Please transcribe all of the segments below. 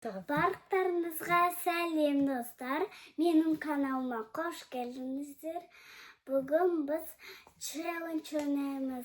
Барлықтарыңызға сәлем достар. Менің каналыма қош келдіңіздер. Бүгін біз челлендж ойнаймыз.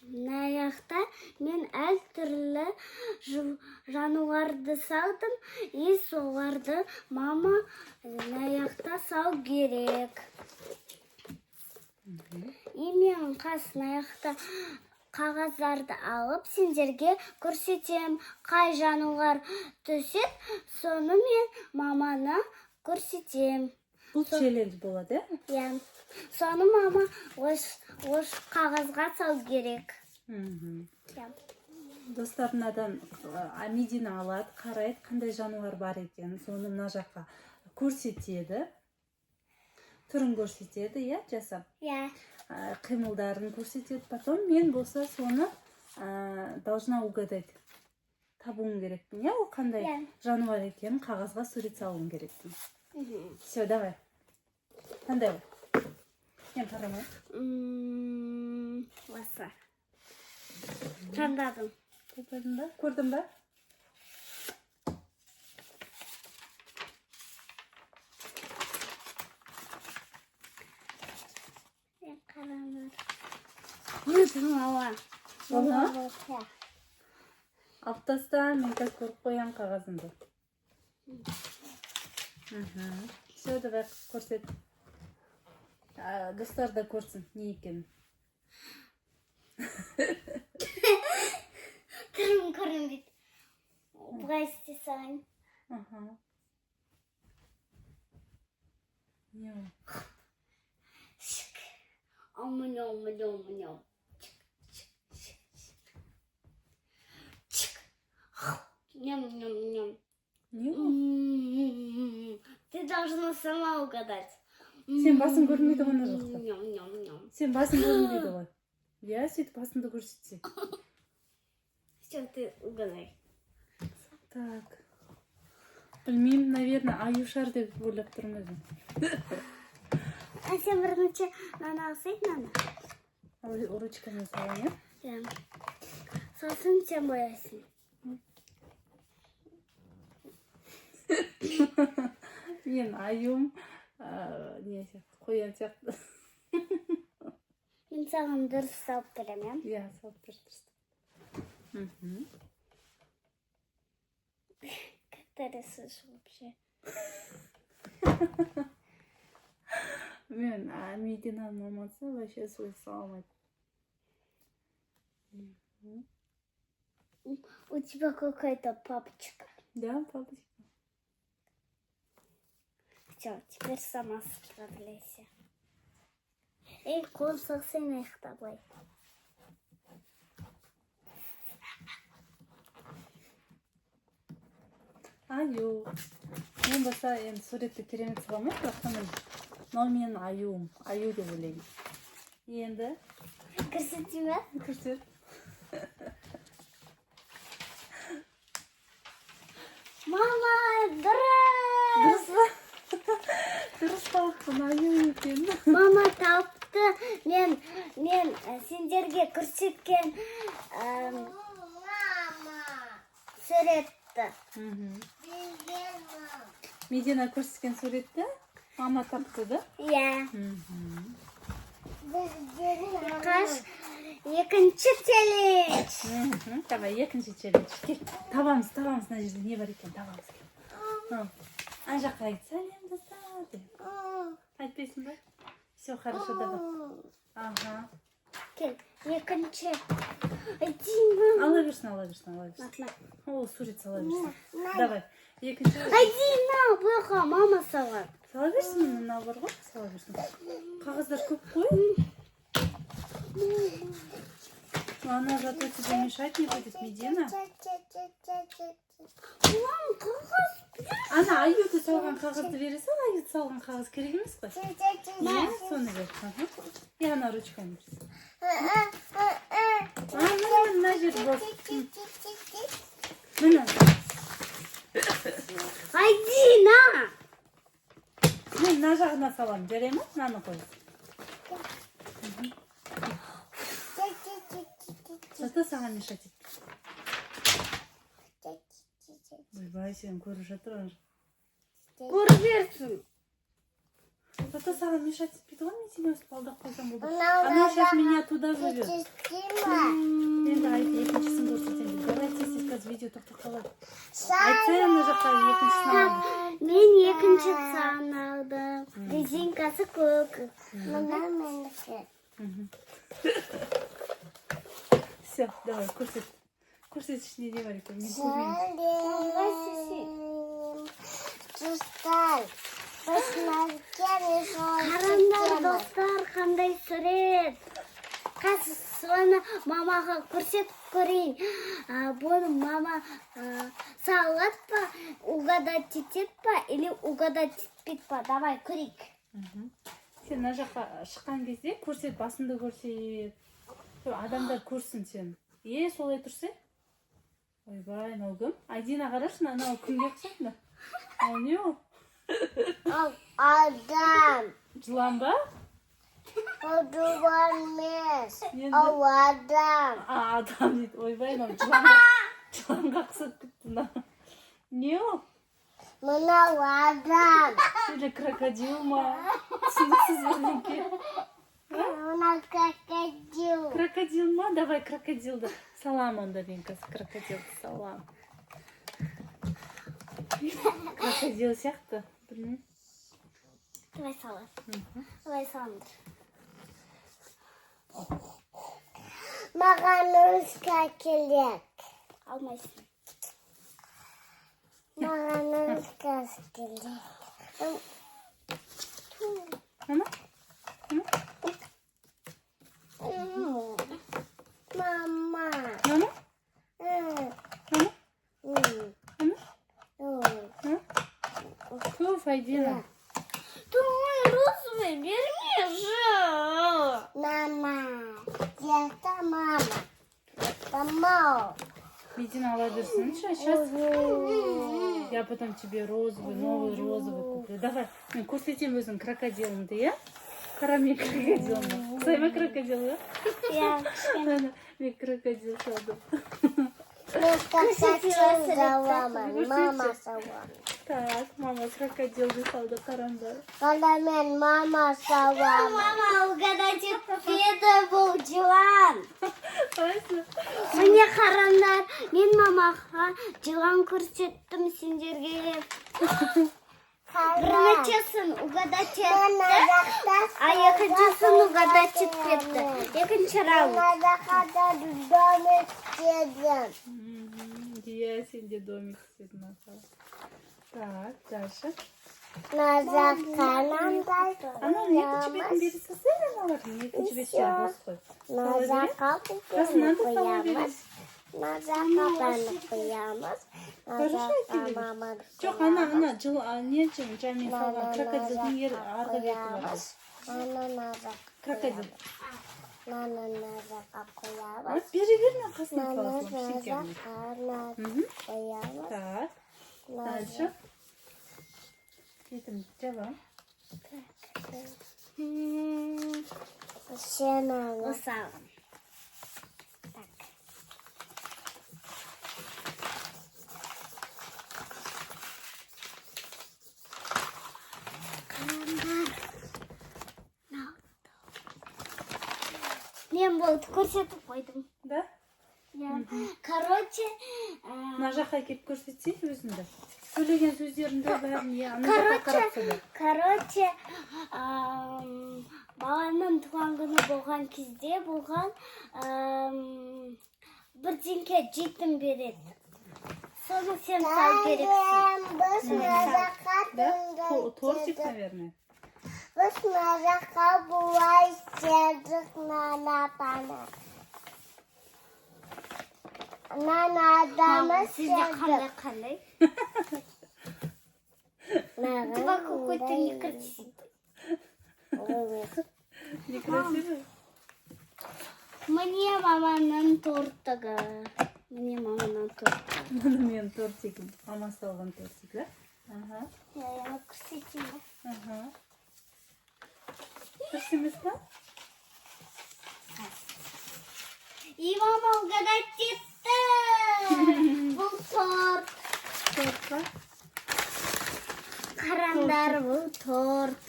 Наяқта мен әр түрлі жануарды салдым. И соларды мама наяқта сау керек. И мен наяқта қағаздарды алып, сендерге көрсетем. Қай жануар түсет, соны мен маманы көрсетем. Бұл челлендж болады, иә? Соны мама ош қағазға сау керек. Достарынадан Медина алады, қарайды, қандай жануар бар екен, соны мына жаққа көрсетеді. Түрін көрсетеді, иә, жасап? Иә. Қимылдарын көрсетеді. Потом мен болса соны должна угадать. Табуым керекпін, иә? Ол қандай жануар екенін қағазға сурет салуым керекпін. Все, давай. Қандай ол? Мен қарамай. Осы. Таңдадым. Көрдің ба? Алып таста, мен қазір көріп қоям қағазымды. Все, давай көрсет. Достар да көрсін, не екенін. Түрім көрінбейді. Бұғай істе салайын. Не ол? Омынем. Ням-ням-ням. Не ол? Ты должна сама угадать. Сен басын көрмейді ғана жоқты. Ням-ням-ням. Сен басын көрмейді ғой. Я сөйтіп басынды көрсетсе. Все, ты угадай. Так. Білмеймін, наверное, аюшар деп ойлап тұрмын өзім. Сен бірінші наны алсайын, наны. Ручканы салайын, иә? Сосын сен боясың. Мен аюм, не сияқты, қоян сияқты. Мен саған дұрыс салып берем, иә? Иә, салып бер дұрыс. Как ты рисуешь вообще? Мен Мединаның мамасы вообще сөз салмайды. У тебя какая-то папочка. Да, папочка. Все, теперь сама справляйся. Эй, қол сақсайын аяқтабай. Аю. Мен болса енді суретті керемет саламайды, бірақ мынау менің аюым. Аю деп ойлаймын. Енді Көрсетейін бе? көрсет. Мама, дұрыс! Дұрыс па? Дұрыс тауыппын, аю екен. Мама тауыпты. Мен сендерге көрсеткен суретті. Медина көрсеткен суретті мама тапты, да? Иә. Қаш, екінші челлендж. Давай, екінші челлендж. Кел, табамыз, мына жерде не бар екен, табамыз. Ана жаққа айт, сәлем достар деп. Айтпайсың ба? Все, хорошо, давай. Ага. Кел, екінші. Айдина. Ала берсін. Ол сурет сала берсін. Давай, екінші. Айдина, бұйға мама салады. Сала берсін, мына бар ғой, сала берсін. Қағаздар көп қой. Она зато тебе мешать не будет, Медина. Мам, қағаз. Ана, аюды салған қағазды бере сал, аюды салған қағаз керек емес қой. Иә, соны бер. И ана ручканы берсін. Мына жер бос. Мына. Айдина! Мен мына жағына салам, жарай ма? Мынаны қой. Зато саған мешать етті. ойбай, сен көріп жатыр ана жақ. Көріп берсін. Зато саған мешать етпейді ғой, мен сені өстіп алдап қойсам болды. Она сейчас меня туда зовет. Енді екіншісін көрсетемін. Давайте сіз қазір видео тоқтап қалады. Айтса ана жаққа екіншісін алды. Мен екінші саған алдым. Резинкасы көк. Мына менікі. Все, давай, көрсет. Көрсет ішінде не бар екен. Мен көрмеймін. Достар, қараңдар достар, қандай сурет. Қазір соны мамаға көрсетіп көрейін. Бұны мама салат па, угадать етет па, или угадать етпейді па? Давай көрейік. Сен ана жаққа шыққан кезде көрсет, басыңды көрсет. Адамдар көрсін сен. Солай тұрсай. Ойбай, мынау кім? Айдина қарашы, анау кімге ұқсайды? Ал не ол? Ал адам. Жылан ба? Ол жылан емес. Ол адам. Адам дейді. Ойбай, мынау жыланға ұқсап кетті мынау. Не ол? Мынау адам. Или крокодил ма? Түсініксіз бірдеңке. Мынау крокодил. Крокодил ма? Давай крокодилді. Салам онда мен қазір крокодилді салам. Крокодил сияқты. Білмеймін. Давай салам. Давай саламдыр. Маған өзге келек. Алмайсың. Маған өзге келек. Мама? Мама. Мама? Көв, Айдина. Ты мой розовый, верни же. Мама. Это мама. Это мама. Айдина ала берсінші, сейчас. Я потом тебе розовый, новый розовый куплю. Давай, мен көрсетем өзің крокодилыңды, я? Қара мен крокодилымды. Сайма крокодил, я? Я. Мен крокодил салдым. Мен крокодил саламын. Мама саламын. Так, мама крокодилды салды, қараңдар. Когда мен мама саламын. Мама, угадать етпеді бұл жылан. Қайсы? Міне қараңдар, мен мамаға жылан көрсеттім сендерге. Біріншісін угадать етті, а екіншісін угадать етпеді. Екінші раунд. Я сенде домик істедім асал. Так, дальше. Назад қанандай. Ана екінші бетін бері сасыр аналардың екінші беттен бос қой. Назад қапын қоямыз. Назад қапаны қоямыз. Назад маманы Жоқ, ана жыл не жамен салған крокодилдің ер арғы беті бар. Ана назад Крокодил. назад қоямыз. Бері бермен қасына Назад қаласың. қоямыз. Так, дальше. Бетім жабам. Сен ұсағын. Мен болды көрсетіп қойдым. Да? Короче, Мына жаққа келіп көрсетсей өзіңді. Сөйлеген сөздеріңді бәрін ана жаққа қарап сөйле. Короче, баланың туған күні болған кезде болған бірдеңке жетім береді. Соны сен сал керексің. Да? Тортик, наверное. Біз мазаққа бұлай сердік нанапаны. Нанадамы сердік. Қандай? Два какой-то некрасивый. Некрасивый? Мне маманың тортығы. Мне маманың тортығы. Мұны мен тортигім. Мама салған тортик, да? Ага. Я көрсетейін. Ага. Көрсеміз ба? И мама угадать етті. Бұл торт. тортқа? Қараңдар, бұл торт.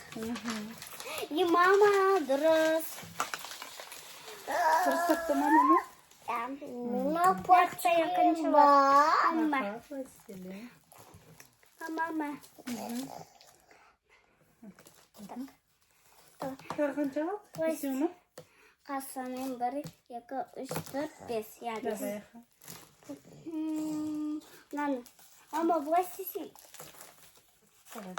И мама дұрыс. Дұрыстапты мама ма? Мына портта екінші бар. Мама. Мама. Қанша қалды? Бесеу ма? Қасамен 1, 2, 3, 4, 5. Я Давай. Наны. Мама, былай істесей. Давай.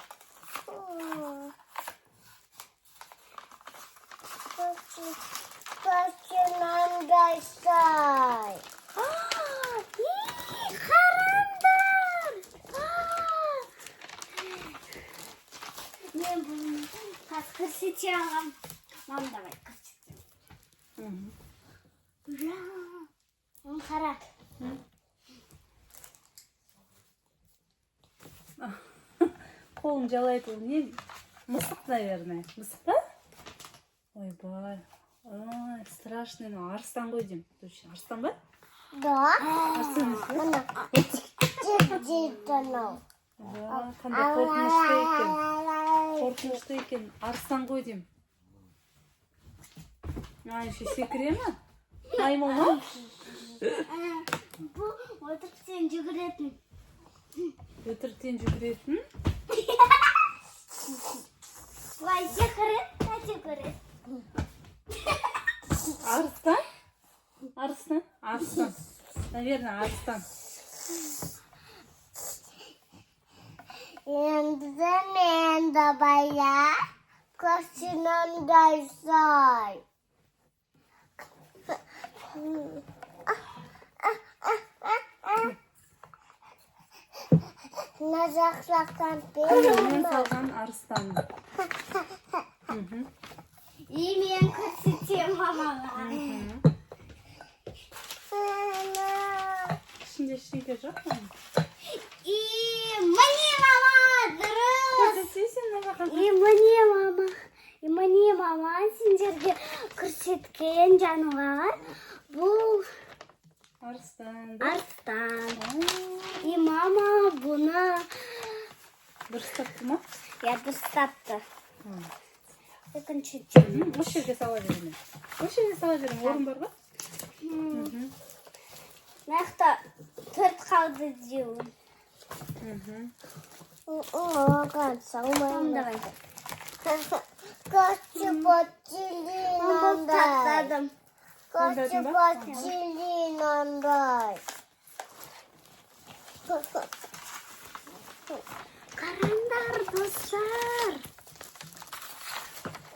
Қашынандай сай. Қараңдар. Мен бұны қас көрсете алам. Мам, давай көрсетем. Ура! Қара. Қолың жалайды, ол не? Мысық, наверное. Мысық па? Ойбай. Ой, страшный, но арыстан ғой деймін. Точно, арыстан ба? Да. Арыстан емес па? Мына. Дейді анау. Да, қандай қорқынышты екен. Қорқынышты екен. Арыстан ғой деймін. Еще секіре ма? Маймыл ма? Бұл өтіріктен жүгіретін. Өтіріктен жүгіретін? Былай жүгіреді. Арыстан? Арыстан? Арыстан. Наверное, арыстан. Енді мен dabaya қашынандай сай. Мына жақсылақтан Мен салған арыстан. И мен көрсетем мамаға. Ішінде ештеңе жоқ па? И міне мама, дұрыс. Көрсетесің маған? И міне мама, сендерге көрсеткен жануар. Бұл Арыстан. арыстан. И мама бұны Дұрыстапты ма? дұрыстапты. Екінші Осы жерге сала беремін. Осы жерге сала беремін. Орын бар ба? Мақта 4 қалды деуін. Оған салмайым. Давай. Көші бөтелінандай. Көші бөтелінандай. Қараңдар, достар.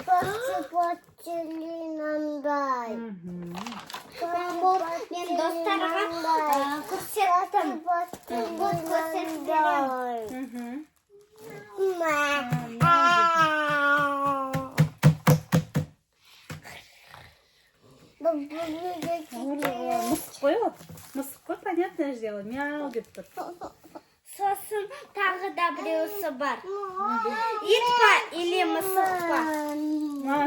Көші бөтелінандай. Мен достарға көрсеттім. Бұл көрсеттім. Мысық қой ол. Мысық қой, понятное дело. Мяу деп тұр. Сосын тағы да біреусі бар. Ит па или мысық па?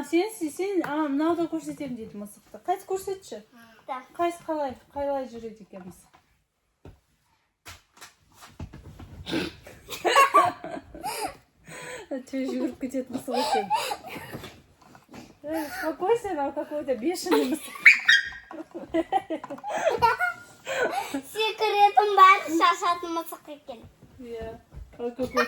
Сен, мынауды көрсетемін дейді мысықты. Қайсы көрсетші? Қайсы қалай жүреді екен мысық? Че жүгіріп кетеді мысық екен. Успокойся, но какой-то бешеный мысық. Секіретін бар, шашатын мысық екен. Иә, какой-то.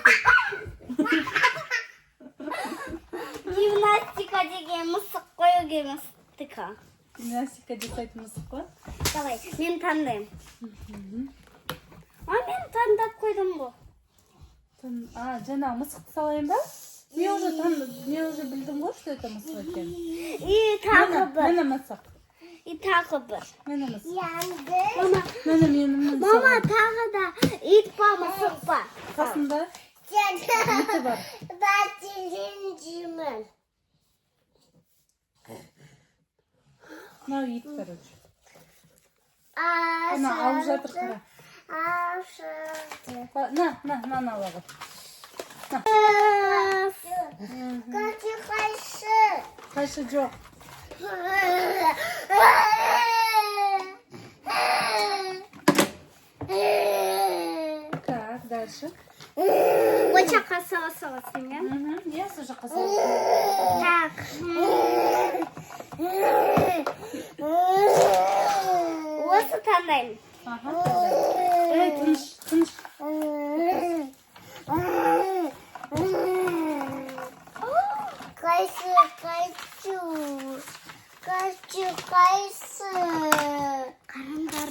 Гимнастика деген мысық қой, гимнастика. Гимнастика жасайтын мысық қой? Давай, мен таңдайым. Мен таңдап қойдым ғой. Жаңағы мысықты салайын ба? Мен уже білдім ғой, что это мысық екен. И тағы бір. Мені мысық. И тағы бір. Мені мысық. Мама, тағы да ит па, мысық па? Қасында иті бар. Бәтелінжімін. Мынау ит, короче. Ана алып жатыр қара. На, алады. Қайшы. Қайшы жоқ. Так, дальше. Ол жаққа саласың, иә? Иә, сол жаққа саласың. Так. Осы таңдаймын. Тыныш, тыныш. Қайсы. Қараңдар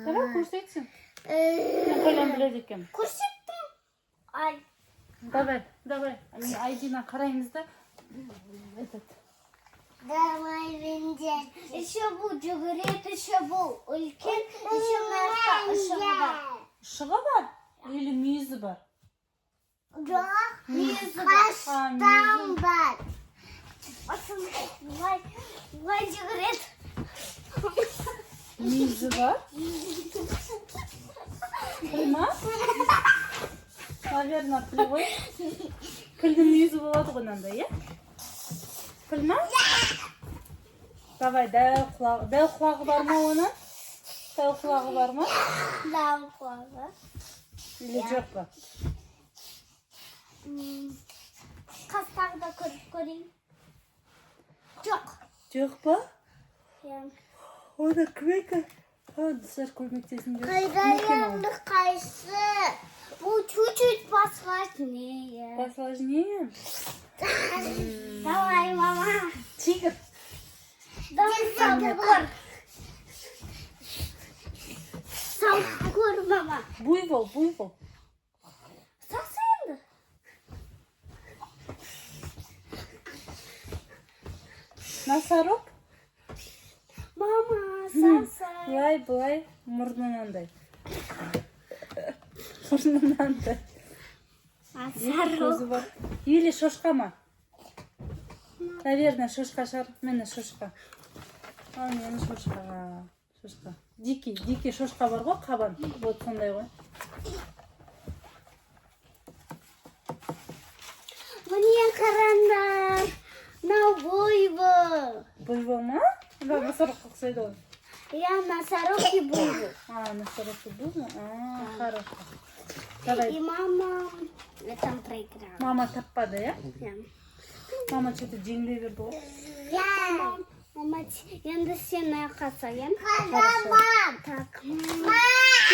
Давай көрсетсін. Мен қайдан біледі екен. көрсеттім. Ай. Давай. Айдина қараймыз да. Давай бенде. Еще бұл жүгірет, еще бұл үлкен, еще мәртқа ұшығы бар. Ұшығы бар? Или мүйізі бар? Жоқ, мүйізі қаштан бар. Бұлай жүгірет. Мүйізі бар? Піл Наверное, піл ғой. Пілдің мүйізі болады ғой мынандай, иә? Піл ма? Давай, дәу құлағы бар ма оның? Дәу құлағы бар ма? Дәу құлағы. Или жоқ па? Қастағы да көріп көрейін. Жоқ. Жоқ па? Иә. Оны кім екен? Дұстар көмектесін деп. Қайда қайсы? Бұл чуть-чуть посложнее. Посложнее? Давай, мама. Тигр. Давай сауқыр. Сауқыр, мама. Буйвол. Сасы енді. Носорог? Мама, сасы. Былай, мұрнынандай. Мұрнынандай. Носорог. Или шошқа ма? Наверное, шошқа шығар. Мені шошқа. Мені шошқа. Дикий шошқа бар ғой, қабан. Вот сондай ғой. Міне қараңдар. Мынау буйвол. Буйвол ма? Носорогқа ұқсайды ғой. Я носорог и буйвол. Носорог и буйвол? Хорошо. Давай. И мама там проиграла. Мама таппады, иә? Мама что-то жеңіле берді ғой. Мама, енді сен аяққа саян. Так.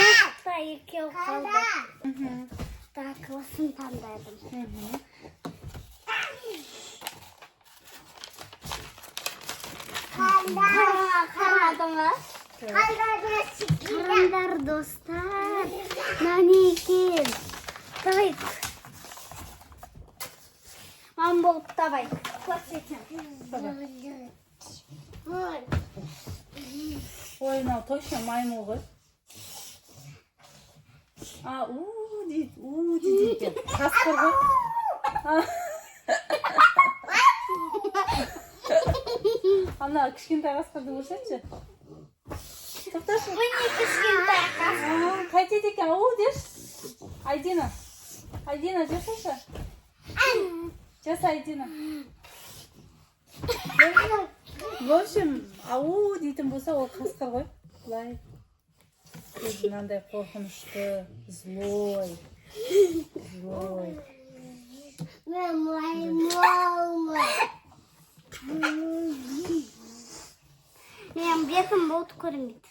Жақта екеу қалды. Так, осын таңдадым. Қарады ма? Қараңдар, достар. Нәне екен. Давай. Мам болып давай. Көрсетем. Ой, мынау точно маймыл ғой. Дейді екен. Қасқыр ғой. Ана кішкентай қасқырды көрсетші. Тоқташы. Міне кішкентай қасқыр. Қайтеді екен, деш. Айдина, жасашы. Жаса, Айдина. В общем, дейтін болса, ол қасқыр ғой. Былай. Мынандай қорқынышты, злой. Мен бетім болды көрмейді.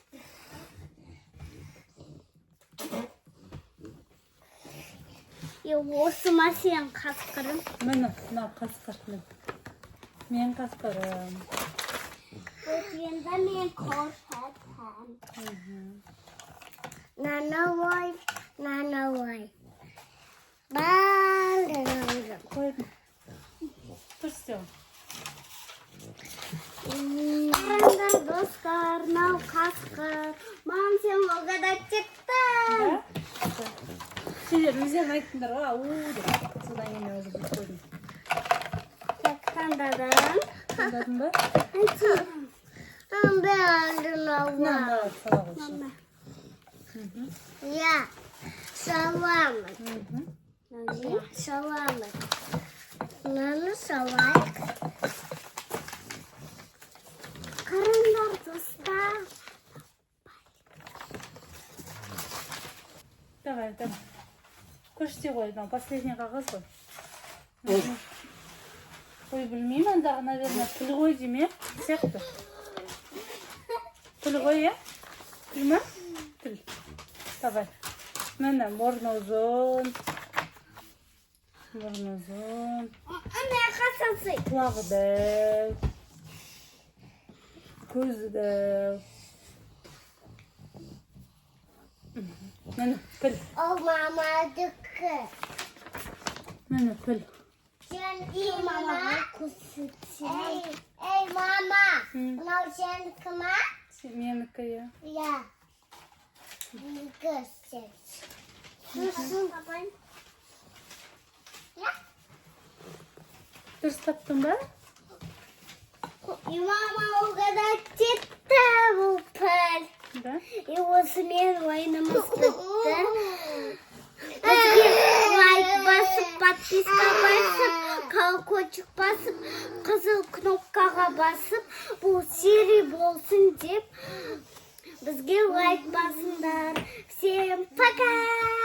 Осы ма сен қасқырым? Міне, мынау қасқыр. Мен қасқырым. Енді мен қорқатам. Нанауай. Қойдым. Тұр істеу. Қараңдар, достар, мынау қасқыр. Мам, сен угадать еттің. Сендер өздерің айттыңдар ғой, деп. Содан кейін мен өзі бүйтіп қойдым. Так, таңдадым. Таңдадың ба? Мама. Я саламын. Мынаны салайық. Қараңдар, достар. Давай. Көрсете ғой, последний қағаз ғой. Ой, білмеймін, андағы, наверное, тіл ғой деме, сияқты. Тіл ғой, е? Тіл ма? Тіл. Давай. Міне, мұрны ұзын. Ана, қасасы. Құлағы дәу. Көзі дәу. Міне, тіл. Ол мамадікі. Міне, тіл. Ей, мама. Ей, мама. Мынау сенікі ма? Менікі, е. Я. Папай. Дұрыс таптың ба? И мама угадать это бұл пәл. Да. И осымен ойынымыз бітті. Бізге лайк басып, подписка басып, колокольчик басып, қызыл кнопкаға басып, бұл серия болсын деп бізге лайк басыңдар. Всем пока!